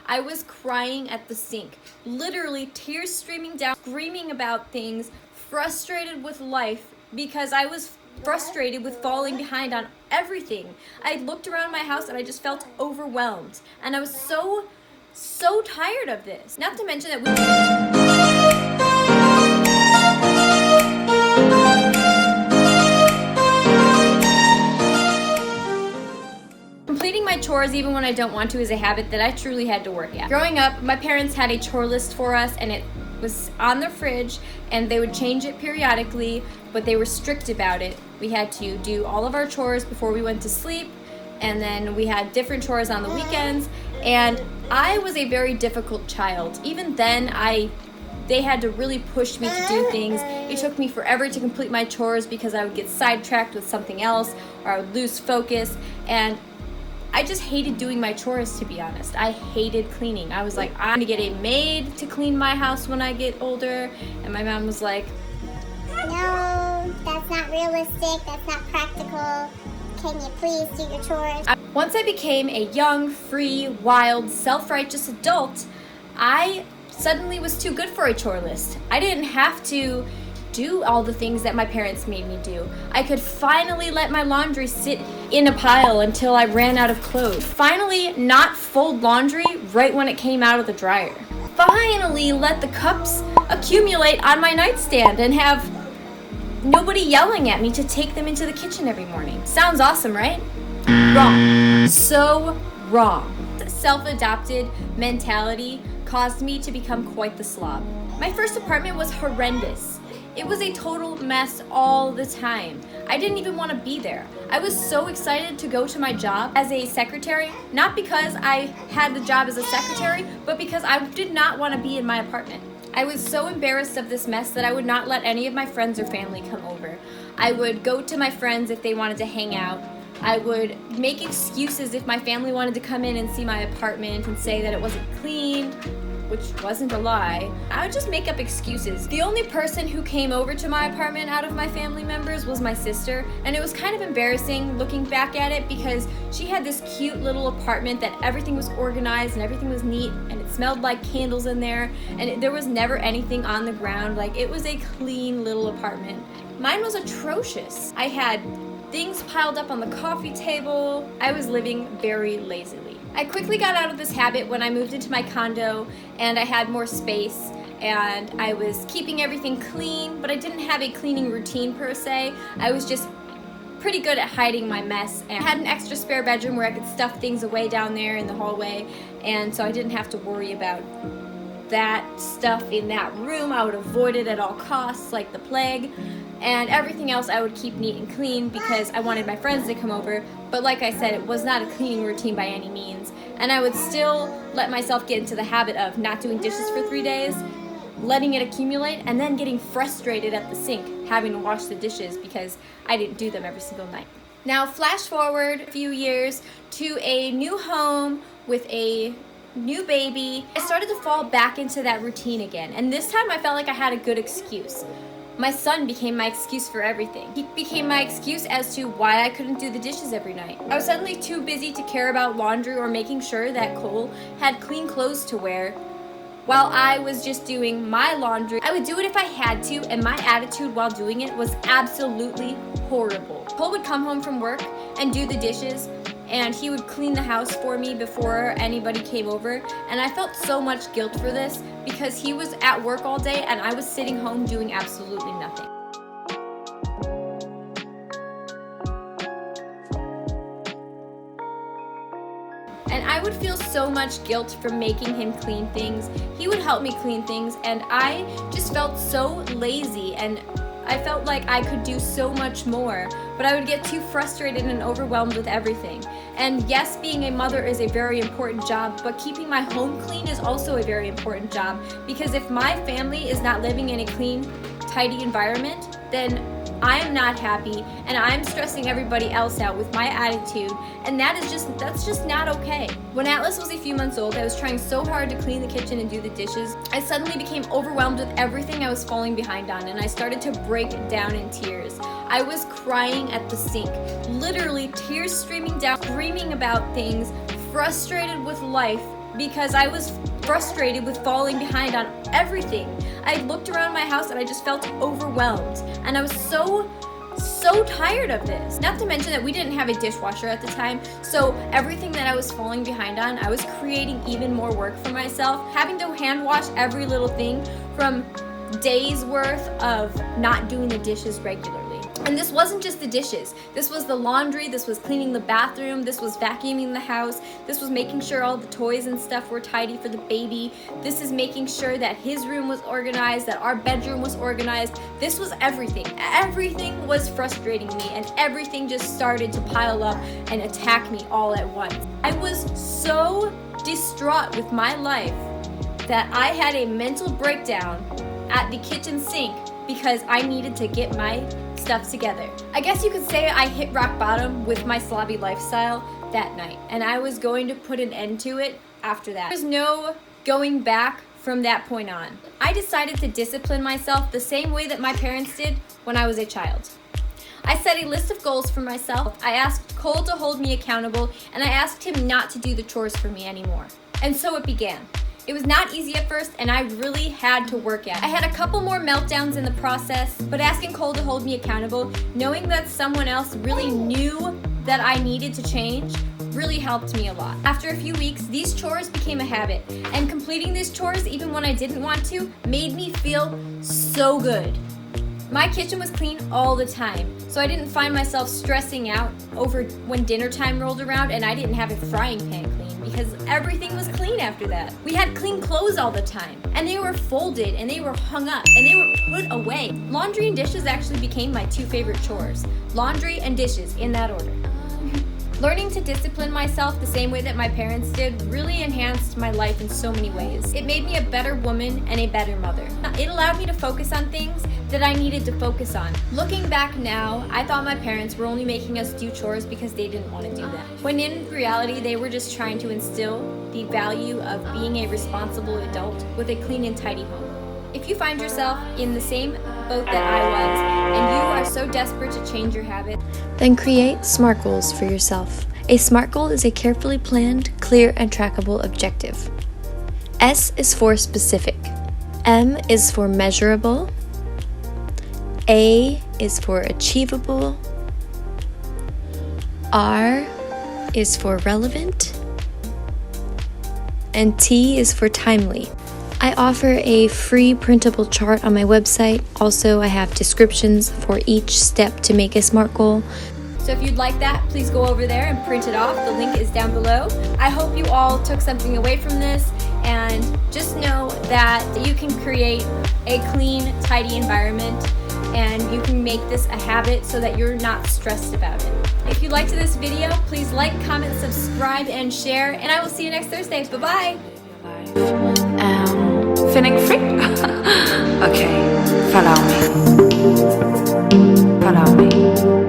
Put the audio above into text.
I was crying at the sink, literally tears streaming down, screaming about things, frustrated with life because I was frustrated with falling behind on everything. I looked around my house and I just felt overwhelmed. And I was so tired of this. Not to mention that completing my chores even when I don't want to is a habit that I truly had to work at. Growing up, my parents had a chore list for us and it was on the fridge and they would change it periodically, but they were strict about it. We had to do all of our chores before we went to sleep, and then we had different chores on the weekends, and I was a very difficult child. Even then, they had to really push me to do things. It took me forever to complete my chores because I would get sidetracked with something else or I would lose focus, and I just hated doing my chores, to be honest. I hated cleaning. I was like, I'm gonna get a maid to clean my house when I get older, and my mom was like, no, that's not realistic, that's not practical. Can you please do your chores? Once I became a young, free, wild, self-righteous adult, I suddenly was too good for a chore list. I didn't have to do all the things that my parents made me do. I could finally let my laundry sit in a pile until I ran out of clothes. Finally not fold laundry right when it came out of the dryer. Finally let the cups accumulate on my nightstand and have nobody yelling at me to take them into the kitchen every morning. Sounds awesome, right? Wrong. So wrong. Self-adopted mentality caused me to become quite the slob. My first apartment was horrendous. It was a total mess all the time. I didn't even want to be there. I was so excited to go to my job as a secretary, not because I had the job as a secretary, but because I did not want to be in my apartment. I was so embarrassed of this mess that I would not let any of my friends or family come over. I would go to my friends if they wanted to hang out. I would make excuses if my family wanted to come in and see my apartment and say that it wasn't clean, which wasn't a lie. I would just make up excuses. The only person who came over to my apartment out of my family members was my sister, and it was kind of embarrassing looking back at it because she had this cute little apartment that everything was organized and everything was neat and it smelled like candles in there, and there was never anything on the ground. Like, it was a clean little apartment. Mine was atrocious. I had things piled up on the coffee table. I was living very lazily. I quickly got out of this habit when I moved into my condo and I had more space and I was keeping everything clean, but I didn't have a cleaning routine per se. I was just pretty good at hiding my mess, and I had an extra spare bedroom where I could stuff things away down there in the hallway, and so I didn't have to worry about that stuff in that room. I would avoid it at all costs like the plague. And everything else I would keep neat and clean because I wanted my friends to come over. But like I said, it was not a cleaning routine by any means. And I would still let myself get into the habit of not doing dishes for 3 days, letting it accumulate, and then getting frustrated at the sink, having to wash the dishes because I didn't do them every single night. Now flash forward a few years to a new home with a new baby. I started to fall back into that routine again. And this time I felt like I had a good excuse. My son became my excuse for everything. He became my excuse as to why I couldn't do the dishes every night. I was suddenly too busy to care about laundry or making sure that Cole had clean clothes to wear while I was just doing my laundry. I would do it if I had to, and my attitude while doing it was absolutely horrible. Cole would come home from work and do the dishes, and he would clean the house for me before anybody came over, and I felt so much guilt for this because he was at work all day and I was sitting home doing absolutely nothing. And I would feel so much guilt for making him clean things. He would help me clean things, and I just felt so lazy, and I felt like I could do so much more, but I would get too frustrated and overwhelmed with everything. And yes, being a mother is a very important job, but keeping my home clean is also a very important job, because if my family is not living in a clean, tidy environment, then I am not happy and I'm stressing everybody else out with my attitude, and that's just not okay. When Atlas was a few months old, I was trying so hard to clean the kitchen and do the dishes. I suddenly became overwhelmed with everything I was falling behind on, and I started to break down in tears. I was crying at the sink, literally tears streaming down, screaming about things, frustrated with life because I was frustrated with falling behind on everything. I looked around my house and I just felt overwhelmed, and I was so tired of this. Not to mention that we didn't have a dishwasher at the time, so everything that I was falling behind on, I was creating even more work for myself, having to hand wash every little thing from days worth of not doing the dishes regularly. And this wasn't just the dishes. This was the laundry, this was cleaning the bathroom, this was vacuuming the house, this was making sure all the toys and stuff were tidy for the baby. This is making sure that his room was organized, that our bedroom was organized. This was everything. Everything was frustrating me, and everything just started to pile up and attack me all at once. I was so distraught with my life that I had a mental breakdown at the kitchen sink because I needed to get my stuff together. I guess you could say I hit rock bottom with my slobby lifestyle that night, and I was going to put an end to it after that. There's no going back from that point on. I decided to discipline myself the same way that my parents did when I was a child. I set a list of goals for myself. I asked Cole to hold me accountable, and I asked him not to do the chores for me anymore. And so it began. It was not easy at first, and I really had to work at it. I had a couple more meltdowns in the process, but asking Cole to hold me accountable, knowing that someone else really knew that I needed to change, really helped me a lot. After a few weeks, these chores became a habit, and completing these chores, even when I didn't want to, made me feel so good. My kitchen was clean all the time, so I didn't find myself stressing out over when dinner time rolled around and I didn't have a frying pan clean, because everything was clean after that. We had clean clothes all the time, and they were folded, and they were hung up, and they were put away. Laundry and dishes actually became my two favorite chores. Laundry and dishes, in that order. Learning to discipline myself the same way that my parents did really enhanced my life in so many ways. It made me a better woman and a better mother. It allowed me to focus on things that I needed to focus on. Looking back now, I thought my parents were only making us do chores because they didn't want to do them, when in reality they were just trying to instill the value of being a responsible adult with a clean and tidy home. If you find yourself in the same boat that I was, and you are so desperate to change your habit, then create SMART goals for yourself. A SMART goal is a carefully planned, clear, and trackable objective. S is for specific. M is for measurable. A is for achievable. R is for relevant. And T is for timely. I offer a free printable chart on my website. Also, I have descriptions for each step to make a SMART goal. So if you'd like that, please go over there and print it off. The link is down below. I hope you all took something away from this, and just know that you can create a clean, tidy environment, and you can make this a habit so that you're not stressed about it. If you liked this video, please like, comment, subscribe, and share, and I will see you next Thursday. Bye-bye. Feeling free? Okay, follow me. Follow me.